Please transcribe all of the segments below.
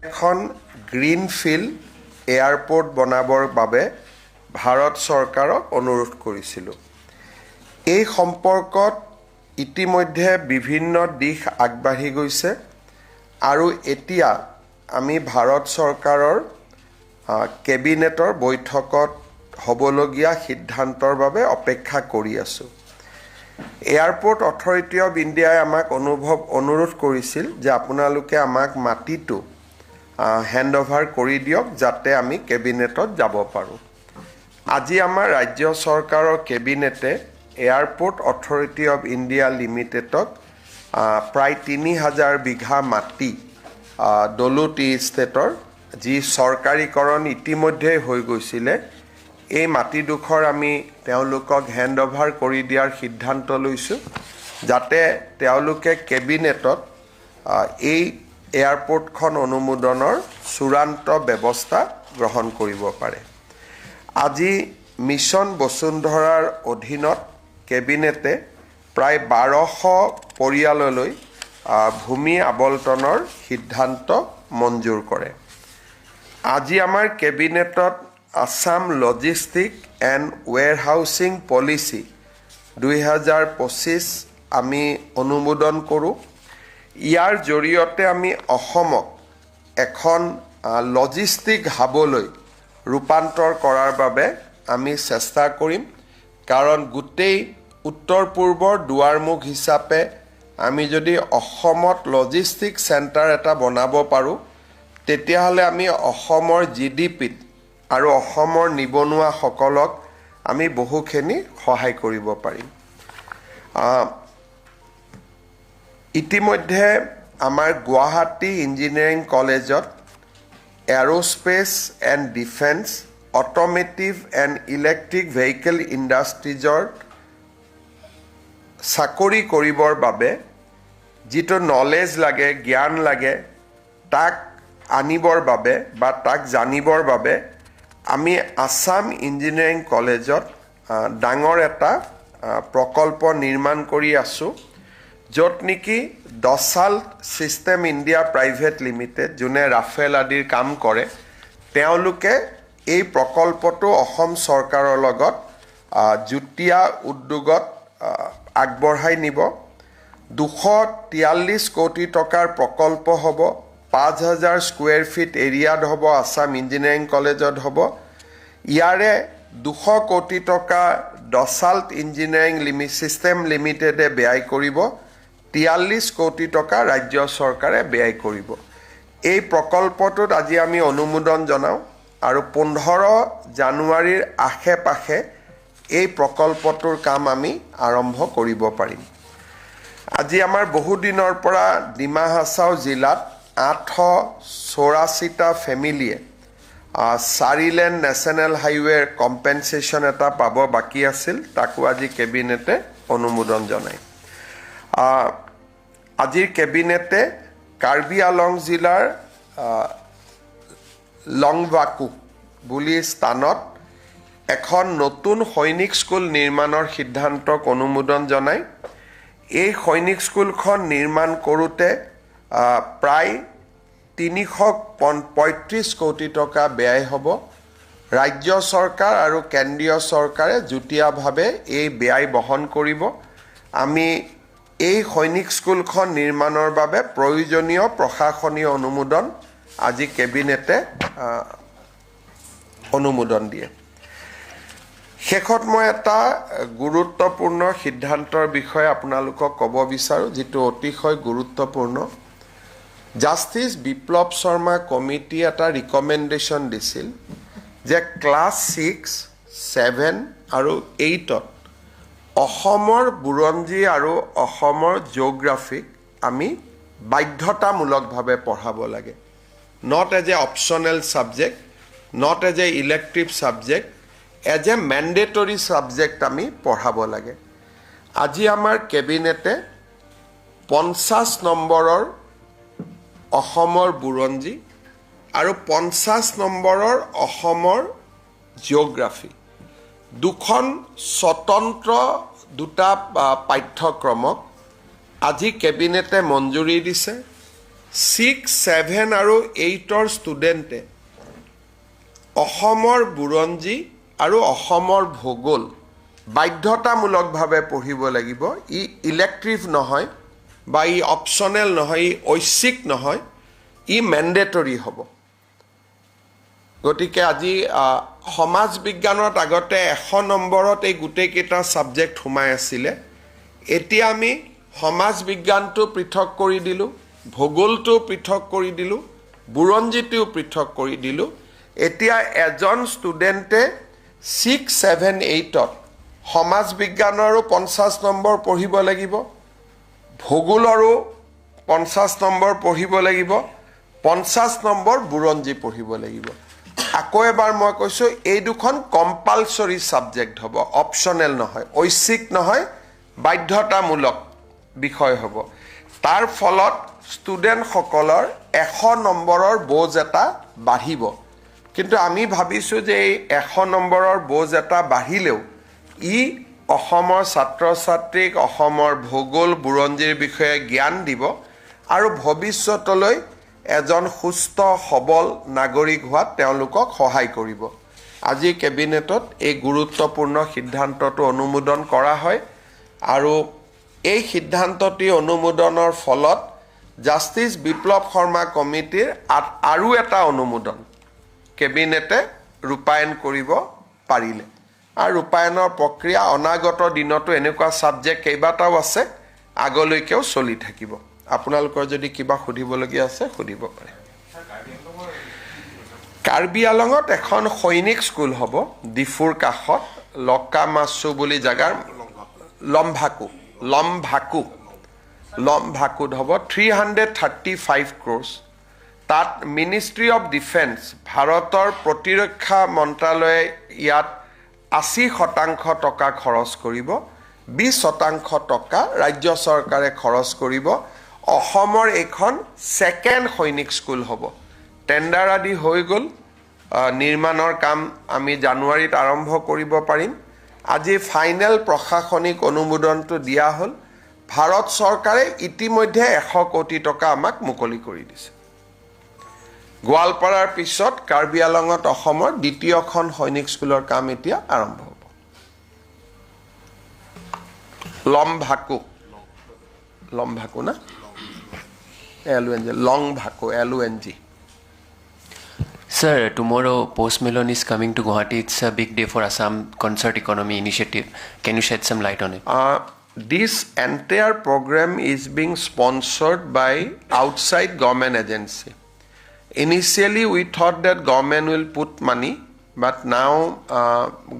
এখন greenfield airport বনাবৰ বাবে ভাৰত চৰকাৰক অনুৰোধ কৰিছিলোঁ। এই সম্পৰ্কত ইতিমধ্যে বিভিন্ন দিশ আগবাঢ়ি গৈছে আৰু এতিয়া আমি ভাৰত চৰকাৰৰ কেবিনেটৰ বৈঠকত হ'বলগীয়া সিদ্ধান্তৰ বাবে অপেক্ষা কৰি আছোঁ। এয়াৰপোৰ্ট অথৰিটি অফ ইণ্ডিয়াই আমাক অনুৰোধ কৰিছিল যে আপোনালোকে আমাক মাটিটো হেণ্ড অভাৰ কৰি দিয়ক যাতে আমি কেবিনেটত যাব পাৰোঁ। আজি আমাৰ ৰাজ্য চৰকাৰৰ কেবিনেটে এয়াৰপোৰ্ট অথৰিটি অফ ইণ্ডিয়া লিমিটেডক প্ৰায় ৩,০০০ বিঘা মাটি দলু টি ষ্টেটৰ যি চৰকাৰীকৰণ ইতিমধ্যেই হৈ গৈছিলে, এই মাটিডোখৰ আমি তেওঁলোকক হেণ্ড অভাৰ কৰি দিয়াৰ সিদ্ধান্ত লৈছোঁ যাতে তেওঁলোকে কেবিনেটত এই এয়াৰপোৰ্টখন অনুমোদনৰ চূড়ান্ত ব্যৱস্থা গ্ৰহণ কৰিব পাৰে। আজি মিছন বসুন্ধৰাৰ অধীনত কেবিনেটে প্ৰায় ১২০০ পৰিয়াললৈ ভূমি আবণ্টনৰ সিদ্ধান্ত মঞ্জুৰ কৰে। আজি আমাৰ কেবিনেটত Assam logistic and warehousing policy ২০২৫ আমি অনুমোদন কৰোঁ। ইয়াৰ জৰিয়তে আমি অসমক এখন লজিষ্টিক হাবলৈ ৰূপান্তৰ কৰাৰ বাবে আমি চেষ্টা কৰিম, কাৰণ গোটেই উত্তৰ পূৰ্বৰ দুৱাৰমুখ হিচাপে আমি যদি অসমত লজিষ্টিক চেণ্টাৰ এটা বনাব পাৰোঁ, তেতিয়াহ'লে আমি অসমৰ GDPত আৰু অসমৰ নিবনুৱাসকলক আমি বহুখিনি সহায় কৰিব পাৰিম। ইতিমধ্যে আমাৰ গুৱাহাটী ইঞ্জিনিয়াৰিং কলেজত aerospace and defence, automotive and electric vehicle ইণ্ডাষ্ট্ৰিজৰ চাকৰি কৰিবৰ বাবে যিটো নলেজ লাগে, জ্ঞান লাগে, তাক আনিবৰ বাবে বা তাক জানিবৰ বাবে আমি আছাম ইঞ্জিনিয়াৰিং কলেজত ডাঙৰ এটা প্ৰকল্প নিৰ্মাণ কৰি আছোঁ, য'ত নেকি Dassault system India private limited, যোনে ৰাফেল আদিৰ কাম কৰে, তেওঁলোকে এই প্ৰকল্পটো অসম চৰকাৰৰ লগত যুটীয়া উদ্যোগত আগবঢ়াই নিব। ২৪৩ কোটি টকাৰ প্ৰকল্প হ'ব, ৫,০০০ স্কুৱেৰ ফিট এৰিয়াত হ'ব, আছাম ইঞ্জিনিয়াৰিং কলেজত হ'ব। ইয়াৰে ২০০ কোটি টকা দছাল্ট ইঞ্জিনিয়াৰিং ছিষ্টেম লিমিটেডে ব্যয় কৰিব, ৪৩ কোটি টকা ৰাজ্য চৰকাৰে ব্যয় কৰিব। এই প্ৰকল্পটোত আজি আমি অনুমোদন জনাওঁ আৰু ১৫ জানুৱাৰীৰ আশে পাশে এই প্ৰকল্পটোৰ কাম আমি আৰম্ভ কৰিব পাৰিম। আজি আমাৰ বহুদিনৰ পৰা ডিমা হাছাও জিলাত ৮৮৪টা ফেমিলিয়ে ৪ লেন নেশ্যনেল হাইৱেৰ কম্পেনচেশ্যন এটা পাব বাকী আছিল, তাকো আজি কেবিনেটে অনুমোদন জনায়। আজিৰ কেবিনেটে কাৰ্বি আলং জিলাৰ লংবাকু বুলি স্থানত এখন নতুন সৈনিক স্কুল নিৰ্মাণৰ সিদ্ধান্তক অনুমোদন জনায়। এই সৈনিক স্কুলখন নিৰ্মাণ কৰোঁতে প্ৰায় ৩৩৫ কোটি টকা ব্যয় হ'ব। ৰাজ্য চৰকাৰ আৰু কেন্দ্ৰীয় চৰকাৰে যুটীয়াভাৱে এই ব্যয় বহন কৰিব। আমি এই সৈনিক স্কুলখন নিৰ্মাণৰ বাবে প্ৰয়োজনীয় প্ৰশাসনীয় অনুমোদন আজি কেবিনেটে অনুমোদন দিয়ে। শেষত মই এটা গুৰুত্বপূৰ্ণ সিদ্ধান্তৰ বিষয়ে আপোনালোকক ক'ব বিচাৰোঁ, যিটো অতিশয় গুৰুত্বপূৰ্ণ। জাষ্টিছ বিপ্লৱ শৰ্মা কমিটি এটা ৰিকমেণ্ডেশ্যন দিছিল যে ক্লাছ 6, 7 আৰু 8ত অসমৰ বুৰঞ্জী আৰু অসমৰ জিঅ'গ্ৰাফিক আমি বাধ্যতামূলকভাৱে পঢ়াব লাগে। Not as a optional subject, not as a elective subject, as a mandatory subject আমি পঢ়াব লাগে। আজি আমাৰ কেবিনেটে ৫০ নম্বৰৰ অসমৰ বুৰঞ্জী আৰু ৫০ নম্বৰৰ অসমৰ জিঅ'গ্ৰাফি দুখন স্বতন্ত্ৰ দুটা পাঠ্যক্ৰমক আজি কেবিনেটে মঞ্জুৰি দিছে। 6, 7 আৰু 8ৰ ষ্টুডেণ্টে অসমৰ বুৰঞ্জী আৰু অসমৰ ভূগোল বাধ্যতামূলকভাৱে পঢ়িব লাগিব ই ইলেক্টিভ নহয় বা ই অপচনেল নহয় ই ঐচ্ছিক নহয় ই মেণ্ডেটৰী হ'ব গতিকে আজি সমাজ বিজ্ঞানত আগতে 100 নম্বৰত এই গোটেইকেইটা সাবজেক্ট সোমাই আছিল এতিয়া আমি সমাজ বিজ্ঞানটো পৃথক কৰি দিলো ভূগোলটো পৃথক কৰি দিলো বুৰঞ্জীটো পৃথক কৰি দিলো এতিয়া এজন ষ্টুডেণ্টে 6, 7, 8ত সমাজ বিজ্ঞানৰো 50 নম্বৰ পঢ়িব লাগিব ভূগোলৰো 50 নম্বৰ পঢ়িব লাগিব 50 নম্বৰ বুৰঞ্জী পঢ়িব লাগিব আকৌ এবাৰ মই কৈছো এই দুখন কম্পালসৰি সাবজেক্ট হ'ব অপচনেল নহয় ঐচ্ছিক নহয় বাধ্যতামূলক বিষয় হ'ব তাৰ ফলত ষ্টুডেণ্ট সকলৰ 100 নম্বৰৰ বোজ এটা বাঢ়িব কিন্তু আমি ভাবিছো যে এই 100 নম্বৰৰ বোজ এটা বাঢ়িলেও ই অসমৰ ছাত্ৰ ছাত্ৰীক অসমৰ ভূগোল বুৰঞ্জীৰ বিষয়ে জ্ঞান দিব আৰু ভৱিষ্যতলৈ এজন সুস্থ সবল নাগৰিক হোৱাত তেওঁলোকক সহায় কৰিব আজি কেবিনেটত এই গুৰুত্বপূৰ্ণ সিদ্ধান্তটো অনুমোদন কৰা হয় আৰু এই সিদ্ধান্তটি অনুমোদনৰ ফলত জাষ্টিস বিপ্লৱ শৰ্মা কমিটিৰ আৰু এটা অনুমোদন কেবিনেটে ৰূপায়ণ কৰিব পাৰিলে আৰু ৰূপায়ণৰ প্ৰক্ৰিয়া অনাগত দিনতো এনেকুৱা সাবজেক্ট কেইবাটাও আছে আগলৈকেও চলি থাকিব আপোনালোকৰ যদি কিবা সুধিবলগীয়া আছে সুধিব পাৰে কাৰ্বি আলঙত এখন সৈনিক স্কুল হ'ব ডিফুৰ কাষত লকামাছু বুলি জাগাৰ লম্ভাকুত হ'ব 335 crores তাত মিনিষ্ট্ৰি অফ ডিফেন্স ভাৰতৰ প্ৰতিৰক্ষা মন্ত্ৰালয়ে ইয়াত 80% টকা খৰচ কৰিব 20% টকা ৰাজ্য চৰকাৰে খৰচ কৰিব অসমৰ এখন সেকেন্ড সৈনিক স্কুল হ'ব টেন্ডাৰ আদি হৈ গল নিৰ্মাণৰ কাম আমি জানুৱাৰীত আৰম্ভ কৰিব পাৰিম আজি ফাইনেল প্ৰশাসনিক অনুমোদনটো দিয়া হ'ল ভাৰত চৰকাৰে ইতিমধ্যে 100 কোটি টকা আমাক মুকলি কৰি দিছে গোৱালপাৰাৰ পিছত কাৰ্বি আলঙত অসমৰ দ্বিতীয়খন সৈনিক স্কুলৰ কাম এতিয়া আৰম্ভ হ'ব লম্ভাকু না LUNG Sir, tomorrow Post Malone is coming to Guwahati. It's a big day for Assam Concert Economy Initiative. Can you shed some light on it? This entire program is being sponsored by outside government agency. Initially, we thought that government will put money, but now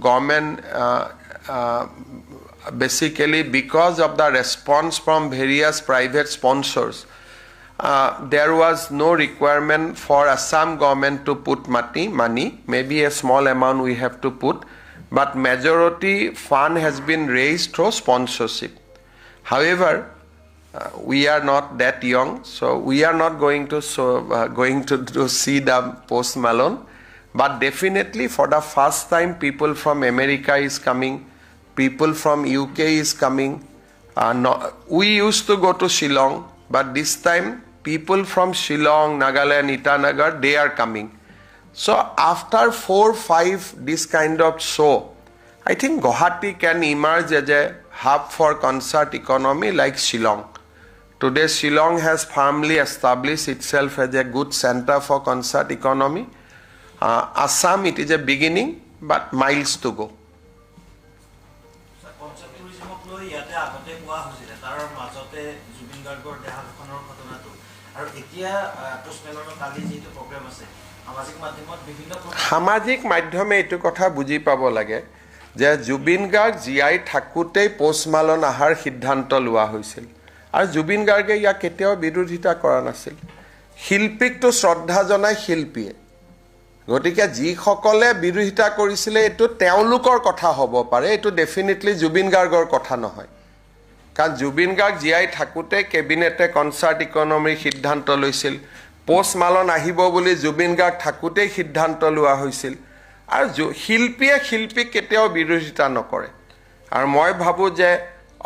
government basically because of the response from various private sponsors, there was no requirement for Assam government to put money, maybe a small amount we have to put, but majority fund has been raised through sponsorship. However, we are not that young, so we are not going to see the Post Malone, but definitely for the first time people from America is coming, people from UK is coming. We used to go to Shillong, but this time people from Shillong, Nagaland, Itanagar, they are coming. So after 4-5 this kind of show, I think Guwahati can emerge as a hub for concert economy like Shillong. Today Shillong has firmly established itself as a good center for concert economy. Assam, it is a beginning, but miles to go. সামাজিক মাধ্যমে এইটো কথা বুজি পাব লাগে যে Zubeen Garg GI থাকুতেই post মালন আহাৰ সিদ্ধান্ত লোৱা হৈছিল আৰু জুবিন গাৰ্গে ইয়াক কেতিয়াও বিৰোধিতা কৰা নাছিল শিল্পীকটো শ্ৰদ্ধা জনাই শিল্পীয়ে গতিকে যি সকলে বিৰোধিতা কৰিছিল এটো তেওঁলোকৰ কথা হ'ব পাৰে এটো ডেফিনেটলি জুবিন গাৰ্গৰ কথা নহয় কাৰণ জুবিন গাৰ্গ জিআই থাকুতে কেবিনেটে কনসাৰ্ট ইকনমিৰ সিদ্ধান্ত লৈছিল পোষ্ট মালন আহিব বুলি জুবিন গাৰ্গ থাকুতেই সিদ্ধান্ত লোৱা হৈছিল আৰু শিল্পীক কেতিয়াও বিৰোধিতা নকৰে আৰু মই ভাবো যে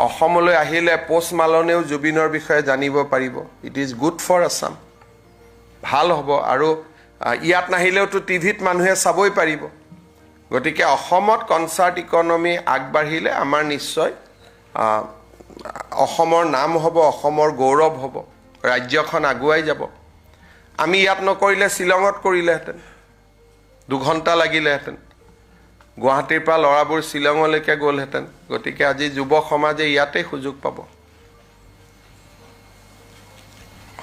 অসমলৈ আহিলে পোষ্ট মালনেও জুবিনৰ বিষয়ে জানিব পাৰিব it is good for Assam ভাল হ'ব আৰু ইয়াত নাহিলেওতো টিভিত মানুহে চাবই পাৰিব গতিকে অসমত কনচাৰ্ট ইকনমি আগবাঢ়িলে আমাৰ নিশ্চয় অসমৰ নাম হ'ব অসমৰ গৌৰৱ হ'ব ৰাজ্যখন আগুৱাই যাব আমি ইয়াত নকৰিলে শ্বিলঙত কৰিলেহেঁতেন 2 ঘণ্টা লাগিলেহেঁতেন গুৱাহাটীৰ পৰা ল'ৰাবোৰ শ্বিলঙলৈকে গ'লহেঁতেন গতিকে আজি যুৱ সমাজে ইয়াতে সুযোগ পাব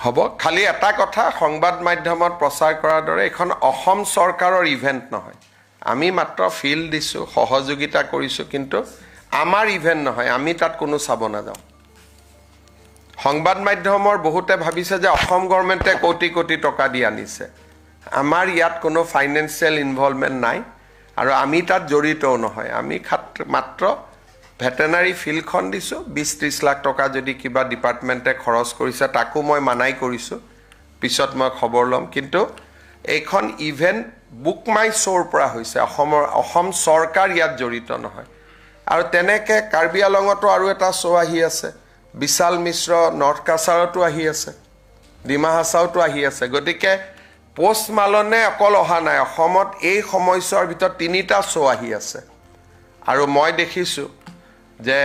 হ'ব খালি এটা কথা সংবাদ মাধ্যমত প্ৰচাৰ কৰাৰ দৰে এখন অসম চৰকাৰৰ ইভেন্ট নহয় আমি মাত্ৰ ফিল্ড দিছোঁ সহযোগিতা কৰিছোঁ কিন্তু আমাৰ ইভেন্ট নহয় আমি তাত কোনো চাব নাযাওঁ সংবাদ মাধ্যমৰ বহুতে ভাবিছে যে অসম গভৰ্ণমেণ্টে কোটি কোটি টকা দি আনিছে আমাৰ ইয়াত কোনো ফাইনেন্সিয়েল ইনভলভমেণ্ট নাই আৰু আমি তাত জড়িতও নহয় আমি মাত্ৰ ভেটেনাৰী ফিল্ডখন দিছোঁ 20-30 লাখ টকা যদি কিবা ডিপাৰ্টমেণ্টে খৰচ কৰিছে তাকো মই মানাই কৰিছোঁ পিছত মই খবৰ ল'ম কিন্তু এইখন ইভেন্ট বুক মাই শ্ব'ৰ পৰা হৈছে অসম চৰকাৰ ইয়াত জড়িত নহয় আৰু তেনেকৈ কাৰ্বি আলঙতো আৰু এটা শ্ব' আহি আছে বিশাল মিশ্ৰ নৰ্থ কাছাৰতো আহি আছে ডিমা হাছাওতো আহি আছে গতিকে পোষ্ট মালনে অকল অহা নাই অসমত এই সময়ছোৱাৰ ভিতৰত 3টা শ্ব' আহি আছে আৰু মই দেখিছোঁ যে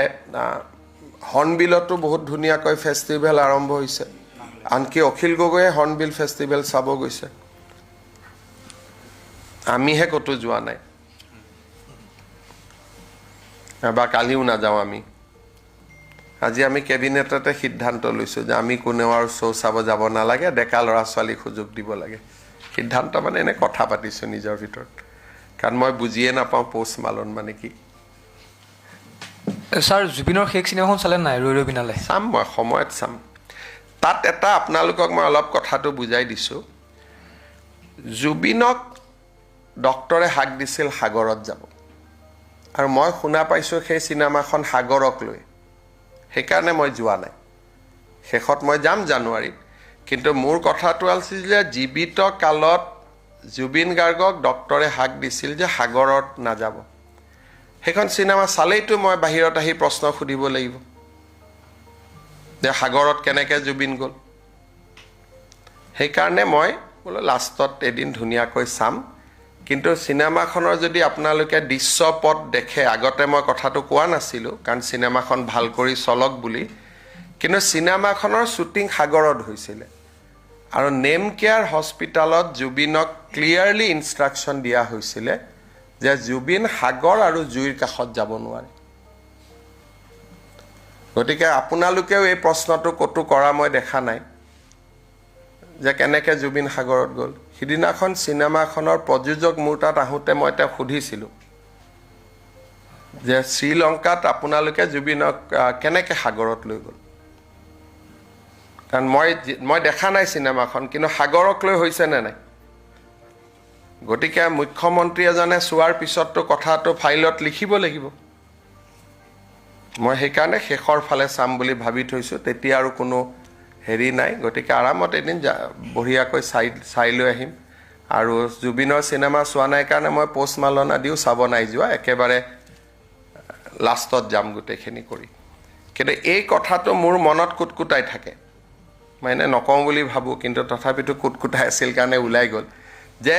হৰ্ণবিলতো বহুত ধুনীয়াকৈ ফেষ্টিভেল আৰম্ভ হৈছে আনকি অখিল গগৈয়ে হৰ্ণবিল ফেষ্টিভেল চাব গৈছে আমিহে ক'তো যোৱা নাই বা কালিও নাযাওঁ আমি আজি আমি কেবিনেটতে সিদ্ধান্ত লৈছোঁ যে আমি কোনেও আৰু শ্ব' চাব যাব নালাগে ডেকা ল'ৰা ছোৱালীক সুযোগ দিব লাগে সিদ্ধান্ত মানে এনে কথা পাতিছোঁ নিজৰ ভিতৰত কাৰণ মই বুজিয়ে নাপাওঁ পোষ্ট মালন মানে কি ছাৰ জুবিনৰ শেষ চিনেমাখন চালে নাই ৰৈ ৰৈ বিনালে চাম মই সময়ত চাম তাত এটা আপোনালোকক মই অলপ কথাটো বুজাই দিছোঁ জুবিনক ডক্টৰে হাক দিছিল সাগৰত যাব আৰু মই শুনা পাইছোঁ সেই চিনেমাখন সাগৰক লৈ সেইকাৰণে মই যোৱা নাই শেষত মই যাম জানুৱাৰীত কিন্তু মোৰ কথাটো আছিল যে জীৱিত কালত জুবিন গাৰ্গক ডক্টৰে হাক দিছিল যে সাগৰত নাযাব সেইখন চিনেমা চালেইতো মই বাহিৰত আহি প্ৰশ্ন সুধিব লাগিব যে সাগৰত কেনেকৈ জুবিন গ'ল সেইকাৰণে মই বোলো লাষ্টত এদিন ধুনীয়াকৈ চাম কিন্তু চিনেমাখনৰ যদি আপোনালোকে দৃশ্যপট দেখে আগতে মই কথাটো কোৱা নাছিলোঁ কাৰণ চিনেমাখন ভাল কৰি চলক বুলি কিন্তু চিনেমাখনৰ শ্বুটিং সাগৰত হৈছিলে আৰু নেম কেয়াৰ হস্পিটালত জুবিনক ক্লিয়াৰলি ইনষ্ট্ৰাকশ্যন দিয়া হৈছিলে যে জুবিন সাগৰ আৰু জুইৰ কাষত যাব নোৱাৰে গতিকে আপোনালোকেও এই প্ৰশ্নটো ক'তো কৰা মই দেখা নাই যে কেনেকৈ জুবিন সাগৰত গ'ল সিদিনাখন চিনেমাখনৰ প্ৰযোজক মোৰ তাত আহোঁতে মই তেওঁক সুধিছিলোঁ যে শ্ৰীলংকাত আপোনালোকে জুবিনক কেনেকৈ সাগৰত লৈ গ'ল কাৰণ মই দেখা নাই চিনেমাখন কিন্তু সাগৰক লৈ হৈছে নে নাই গতিকে মুখ্যমন্ত্ৰী এজনে চোৱাৰ পিছততো কথাটো ফাইলত লিখিব লাগিব মই সেইকাৰণে শেষৰ ফালে চাম বুলি ভাবি থৈছোঁ তেতিয়া আৰু কোনো হেৰি নাই গতিকে আৰামত এদিন বঢ়িয়াকৈ চাই লৈ আহিম আৰু জুবিনৰ চিনেমা চোৱা নাই কাৰণে মই পোষ্ট মালন আদিও চাব নাই যোৱা একেবাৰে লাষ্টত যাম গোটেইখিনি কৰি কিন্তু এই কথাটো মোৰ মনত কুটকুটাই থাকে মই এনে নকওঁ বুলি ভাবোঁ কিন্তু তথাপিতো কুটকুটাই আছিল কাৰণে ওলাই গ'ল যে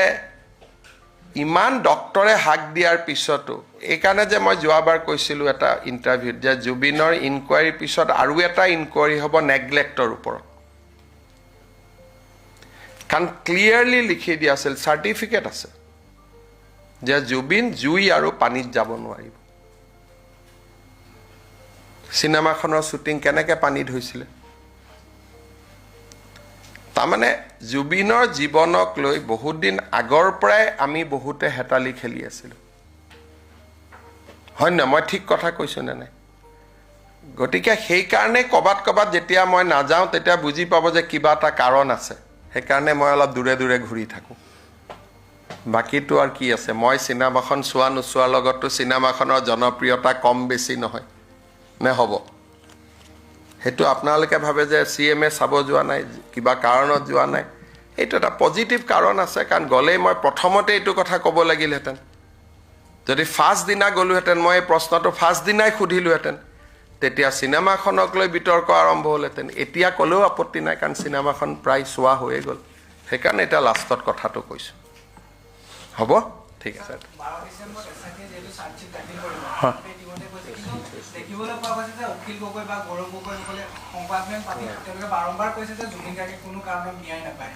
ইমান ডক্টৰে হাক দিয়াৰ পিছতো এইকাৰণে যে মই যোৱাবাৰ কৈছিলোঁ এটা ইণ্টাৰভিউত যে জুবিনৰ ইনকুৱাৰীৰ পিছত আৰু এটা ইনকুৱাৰী হ'ব নেগলেক্টৰ ওপৰত কাৰণ ক্লিয়াৰলি লিখি দিয়া আছিল চাৰ্টিফিকেট আছে যে জুবিন জুই আৰু পানীত যাব নোৱাৰিব চিনেমাখনৰ শ্বুটিং কেনেকৈ পানীত হৈছিলে তাৰমানে জুবিনৰ জীৱনক লৈ বহুত দিন আগৰ পৰাই আমি বহুতে হেতালি খেলি আছিলোঁ হয় নহয় মই ঠিক কথা কৈছোঁ নে নাই গতিকে সেইকাৰণে ক'বাত যেতিয়া মই নাযাওঁ তেতিয়া বুজি পাব যে কিবা এটা কাৰণ আছে সেইকাৰণে মই অলপ দূৰে দূৰে ঘূৰি থাকোঁ বাকীটো আৰু কি আছে মই চিনেমাখন চোৱা নোচোৱাৰ লগততো চিনেমাখনৰ জনপ্ৰিয়তা কম বেছি নহয় নে হ'ব সেইটো আপোনালোকে ভাবে যে CMA চাব যোৱা নাই কিবা কাৰণত যোৱা নাই এইটো এটা পজিটিভ কাৰণ আছে কাৰণ গ'লেই মই প্ৰথমতে এইটো কথা ক'ব লাগিলহেঁতেন যদি ফাৰ্ষ্ট দিনা গ'লোহেঁতেন মই এই প্ৰশ্নটো ফাৰ্ষ্ট দিনাই সুধিলোহেঁতেন তেতিয়া চিনেমাখনক লৈ বিতৰ্ক আৰম্ভ হ'লহেঁতেন এতিয়া ক'লেও আপত্তি নাই কাৰণ চিনেমাখন প্ৰায় চোৱা হৈয়ে গ'ল সেইকাৰণে এটা লাষ্টত কথাটো কৈছোঁ হ'ব ঠিক আছে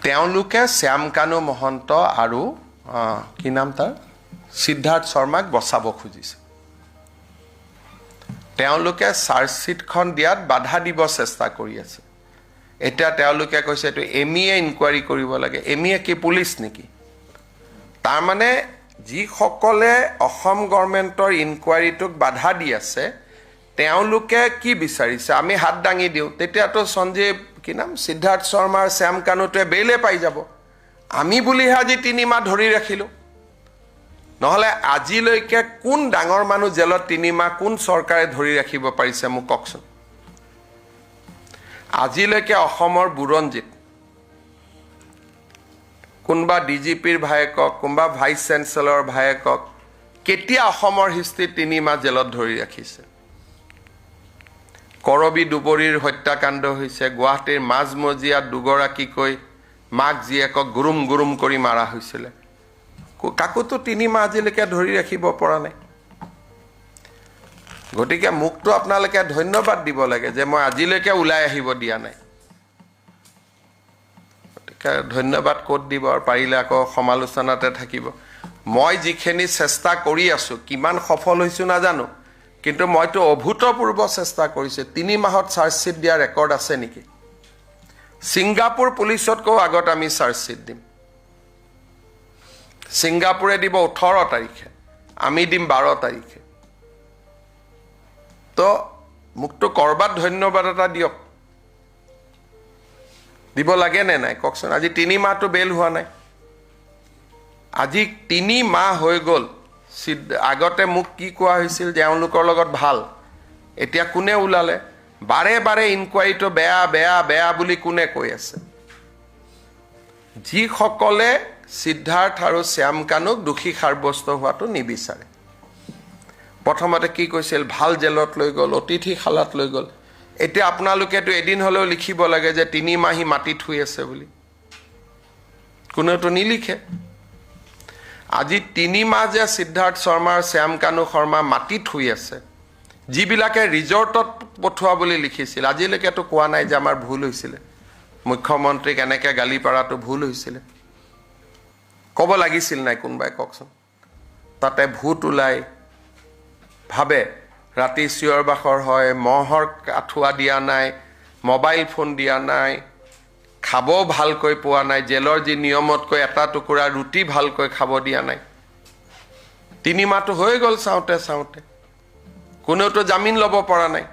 তেওঁলোকে শ্যামকানু মহন্ত আৰু কি নাম তাৰ সিদ্ধাৰ্থ শৰ্মাক বচাব খুজিছে তেওঁলোকে চাৰ্জশ্বিটখন দিয়াত বাধা দিব চেষ্টা কৰি আছে এটা তেওঁলোকে কৈছে এইটো এমইএ ইনকুৱাৰী কৰিব লাগে এমইএ কি পুলিচ নেকি তাৰ মানে যিসকলে অসম গভৰ্ণমেণ্টৰ ইনকুৱাৰীটোক বাধা দি আছে তেওঁলোকে কি বিচাৰিছে আমি হাত দাঙি দিওঁ তেতিয়াতো সঞ্জীৱ কি নাম সিদ্ধাৰ্থ শৰ্মাৰ শ্যামকানুটোৱে বেইলে পাই যাব আমি বুলিহে আজি 3 মাহ ধৰি ৰাখিলোঁ নহলে আজিলৈকে কোন ডাঙৰ মানুহ জেলত 3 মাহ কোন চৰকাৰে ধৰি ৰাখিব পাৰিছে মোক কওকচোন আজিলৈকে অসমৰ বুৰঞ্জীত কোনবা ডিজিপিৰ ভায়েকক কোনবা ভাইচ চেঞ্চেলৰ ভায়েকক কেতিয়া অসমৰ হিষ্ট্ৰীত 3 মাহ জেলত ধৰি ৰাখিছে কৰবি দুবৰীৰ হত্যাকাণ্ড হৈছে গুৱাহাটীৰ মাজমজিয়াত দুগৰাকীকৈ মাক জীয়েকক গুৰুম গুৰুম কৰি মাৰা হৈছিলে কাকুতো 3 মাহ আজিলৈকে ধৰি ৰাখিব পৰা নাই গতিকে মুক্ত আপোনালোকে ধন্যবাদ দিব লাগে যে মই আজিলৈকে ওলাই আহিব দিয়া নাই গতিকে ধন্যবাদ ক'ত দিব আৰু পাৰিলে আকৌ সমালোচনাতে থাকিব মই যিখিনি চেষ্টা কৰি আছো কিমান সফল হৈছো নাজানো কিন্তু মইতো অভূতপূৰ্ব চেষ্টা কৰিছে 3 মাহত চাৰ্জশ্বিট দিয়া ৰেকৰ্ড আছে নেকি সিংগাপুৰ পুলিচতকৈ আগত আমি চাৰ্জশ্বিট দিম সিংগাপুৰে দিব 18 তাৰিখে আমি দিম 12 তাৰিখে তো মুক্তো কৰবাত ধন্যবাদ এটা দিয়ক দিব লাগে নে নাই কওকচোন আজি 3 মাহটো বেল হোৱা নাই আজি 3 মাহ হৈ গ'ল আগতে মোক কি কোৱা হৈছিল যে তেওঁলোকৰ লগত ভাল এতিয়া কোনে ওলালে বাৰে বাৰে ইনকুৱাৰীটো বেয়া বেয়া বেয়া বুলি কোনে কৈ আছে যিসকলে সিদ্ধাৰ্থ আৰু শ্যামকানুক দোষী সাব্যস্ত হোৱাটো নিবিচাৰে প্ৰথমতে কি কৈছিল ভাল জেলত লৈ গ'ল অতিথিশালাত লৈ গ'ল এতিয়া আপোনালোকেতো এদিন হলেও লিখিব লাগে যে 3 মাহি মাটিত শুই আছে বুলি কোনেতো নিলিখে আজি 3 মাহ যে সিদ্ধাৰ্থ শৰ্মা শ্যামকানু শৰ্মা মাটিত শুই আছে যিবিলাকে ৰিজৰ্টত পঠোৱা বুলি লিখিছিল আজিলৈকেতো কোৱা নাই যে আমাৰ ভুল হৈছিলে মুখ্যমন্ত্ৰীক এনেকৈ গালি পাৰাটো ভুল হৈছিলে ক'ব লাগিছিল নাই কোনবাই কওকচোন তাতে ভূত ওলাই ভাবে ৰাতি চিঞৰ বাখৰ হয় মহৰ আঁঠুৱা দিয়া নাই মোবাইল ফোন দিয়া নাই খাব ভালকৈ পোৱা নাই জেলৰ যি নিয়মতকৈ এটা টুকুৰা ৰুটি ভালকৈ খাব দিয়া নাই 3 মাহটো হৈ গ'ল চাওঁতে চাওঁতে কোনেওতো জামিন ল'ব পৰা নাই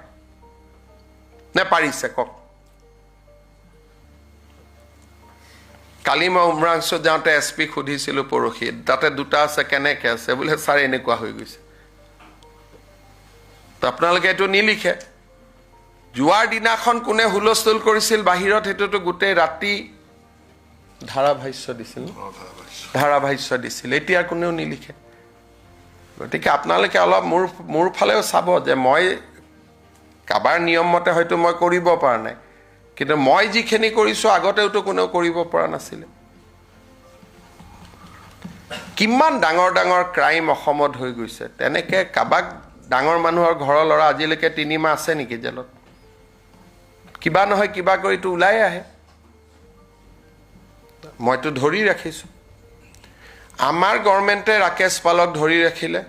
নে পাৰিছে কওক কালি মই উমৰাংশত যাওঁতে এছপি সুধিছিলোঁ পৰহি তাতে 2টা আছে কেনেকৈ আছে বোলে ছাৰ এনেকুৱা হৈ গৈছে তো আপোনালোকে এইটো নিলিখে যোৱাৰ দিনাখন কোনে হুলস্থুল কৰিছিল বাহিৰত সেইটোতো গোটেই ৰাতি ধাৰাভাষ্য দিছিল এতিয়া কোনেও নিলিখে গতিকে আপোনালোকে অলপ মোৰ ফালেও চাব যে মই কাবাৰ নিয়ম মতে হয়তো মই কৰিব পৰা নাই কিন্তু মই যিখিনি কৰিছো আগতেওতো কোনেও কৰিব পৰা নাছিলে কিমান ডাঙৰ ডাঙৰ ক্ৰাইম অসমত হৈ গৈছে তেনেকে কাবাক ডাঙৰ মানুহৰ ঘৰৰ ল'ৰা আজিলৈকে 3 মাহ আছে নেকি জেলত কিবা নহয় কিবা কৰিতো ওলাই আহে মইতো ধৰি ৰাখিছো আমাৰ গভৰ্ণমেণ্টে ৰাকেশ পালক ধৰি ৰাখিলে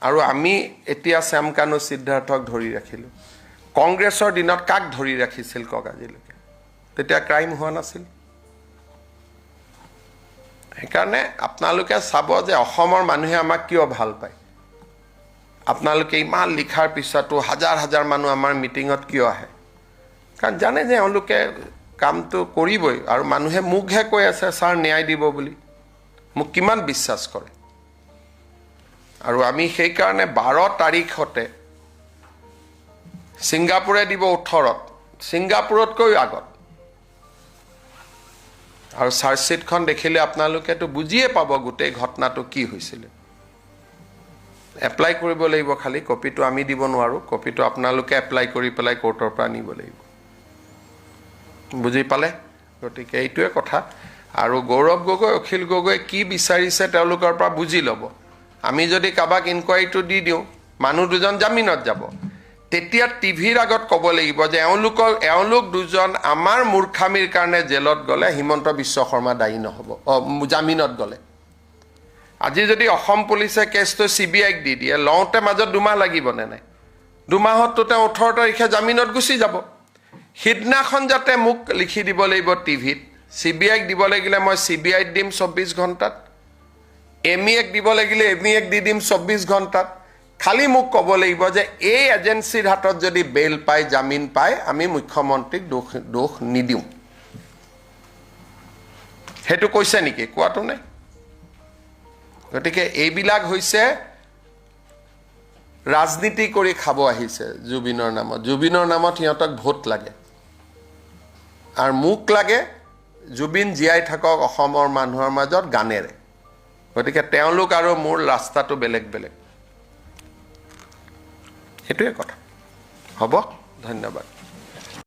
আৰু আমি এতিয়া শ্যামকানু সিদ্ধাৰ্থক ধৰি ৰাখিলো কংগ্ৰেছৰ দিনত কাক ধৰি ৰাখিছিল কক আজিলৈকে তেতিয়া ক্ৰাইম হোৱা নাছিল সেইকাৰণে আপোনালোকে চাব যে অসমৰ মানুহে আমাক কিয় ভাল পায় আপোনালোকে ইমান লিখাৰ পিছতো হাজাৰ হাজাৰ মানুহ আমাৰ মিটিঙত কিয় আহে কাৰণ জানে যে তেওঁলোকে কামটো কৰিবই আৰু মানুহে মুখহে কৈ আছে ছাৰ ন্যায় দিব বুলি মোক কিমান বিশ্বাস কৰে আৰু আমি সেই কাৰণে 12 তাৰিখতে সিংগাপুৰে দিব 18ত সিংগাপুৰতকৈ আগত আৰু চাৰ্জশ্বিটখন দেখিলে আপোনালোকেতো বুজিয়ে পাব গোটেই ঘটনাটো কি হৈছিল এপ্লাই কৰিব লাগিব খালি কপিটো আমি দিব নোৱাৰো কপিটো আপোনালোকে এপ্লাই কৰি পেলাই কোৰ্টৰ পৰা নিব লাগিব বুজি পালে গতিকে এইটোৱে কথা আৰু গৌৰৱ গগৈ অখিল গগৈ কি বিচাৰিছে তেওঁলোকৰ পৰা বুজি ল'ব আমি যদি কাবাক ইনকোয়াৰিটো দি দিওঁ মানুহ দুজন জামিনত যাব তেতিয়া টিভিৰ আগত ক'ব লাগিব যে এওঁলোক দুজন আমাৰ মূৰ্খামিৰ কাৰণে জেলত গ'লে হিমন্ত বিশ্ব শৰ্মা দায়ী নহ'ব জামিনত গ'লে আজি যদি অসম পুলিচে কেছটো CBIক দি দিয়ে লওঁতে মাজত 2 মাহ লাগিবনে নাই 2 মাহততো তেওঁ 18 তাৰিখে জামিনত গুচি যাব সিদিনাখন যাতে মোক লিখি দিব লাগিব টিভিত CBIক দিব লাগিলে মই CBIত দিম 24 ঘণ্টাত MEক দিব লাগিলে MEক দি দিম 24 ঘণ্টাত খালি মোক ক'ব লাগিব যে এই এজেন্সিৰ হাতত যদি বেল পাই জামিন পাই আমি মুখ্যমন্ত্ৰীক দোষ নিদিওঁ হেতু কৈছে নেকি কোৱাটো নাই গতিকে এইবিলাক হৈছে ৰাজনীতি কৰি খাব আহিছে জুবিনৰ নামত সিহঁতক ভোট লাগে আৰু মুখ লাগে জুবিন জীয়াই থাকক অসমৰ মানুহৰ মাজত গানেৰে গতিকে তেওঁলোক আৰু মোৰ ৰাস্তাটো বেলেগ এটোৱে কথা হ'ব ধন্যবাদ